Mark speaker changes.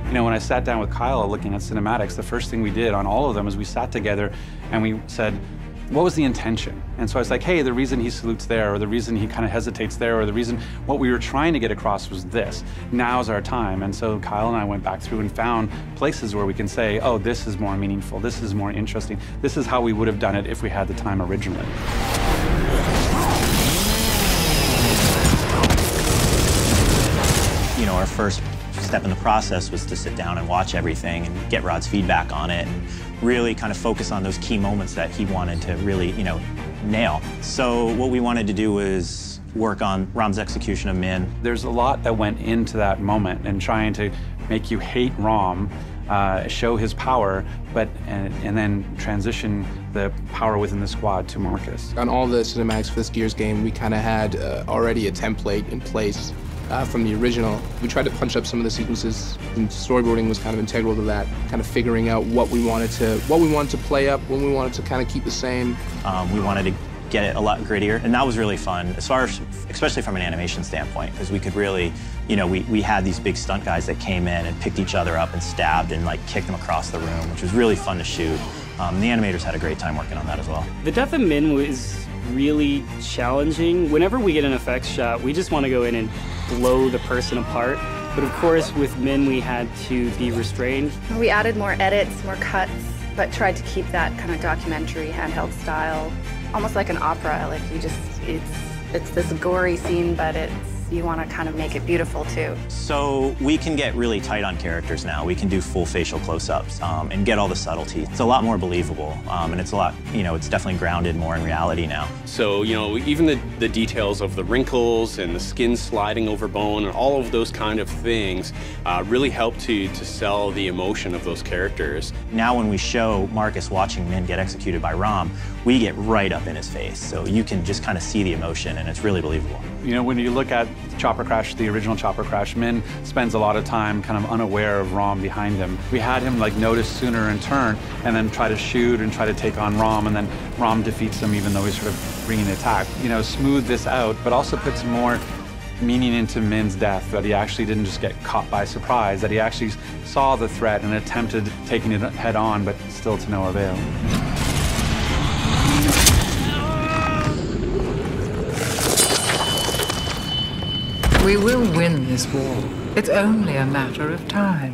Speaker 1: You know, when I sat down with Kyle looking at cinematics, the first thing we did on all of them is we sat together and we said, what was the intention? And so I was like, hey, the reason he salutes there, or the reason he kind of hesitates there, or the reason what we were trying to get across was this. Now's our time. And so Kyle and I went back through and found places where we can say, oh, this is more meaningful, this is more interesting, this is how we would have done it if we had the time originally.
Speaker 2: You know, our first step in the process was to sit down and watch everything and get Rod's feedback on it and really kind of focus on those key moments that he wanted to really, you know, nail. So what we wanted to do was work on Rom's execution of Min.
Speaker 1: There's a lot that went into that moment and trying to make you hate Rom, show his power, and then transition the power within the squad to Marcus.
Speaker 3: On all the cinematics for this Gears game, we kind of had already a template in place from the original. We tried to punch up some of the sequences, and storyboarding was kind of integral to that, kind of figuring out what we wanted to play up, when we wanted to kind of keep the same.
Speaker 2: We wanted to get it a lot grittier, and that was really fun, as far as, especially from an animation standpoint, because we could really, you know, we had these big stunt guys that came in and picked each other up and stabbed and like kicked them across the room, which was really fun to shoot. The animators had a great time working on that as well.
Speaker 4: The death of Min was really challenging. Whenever we get an effects shot, we just want to go in and blow the person apart. But of course, with Min, we had to be restrained.
Speaker 5: We added more edits, more cuts, but tried to keep that kind of documentary handheld style, almost like an opera. Like it's this gory scene, but you want to kind of make it beautiful too.
Speaker 2: So we can get really tight on characters now. We can do full facial close-ups and get all the subtlety. It's a lot more believable, and it's a lot, you know, it's definitely grounded more in reality now.
Speaker 6: So, you know, even the details of the wrinkles and the skin sliding over bone and all of those kind of things really help to sell the emotion of those characters.
Speaker 2: Now when we show Marcus watching Min get executed by Rom, we get right up in his face. So you can just kind of see the emotion, and it's really believable.
Speaker 1: You know, when you look at Chopper Crash, the original Chopper Crash, Min spends a lot of time kind of unaware of Rom behind him. We had him like notice sooner and turn, and then try to shoot and try to take on Rom, and then Rom defeats him even though he's sort of bringing the attack. You know, smooth this out, but also puts more meaning into Min's death, that he actually didn't just get caught by surprise, that he actually saw the threat and attempted taking it head on, but still to no avail.
Speaker 7: We will win this war. It's only a matter of time.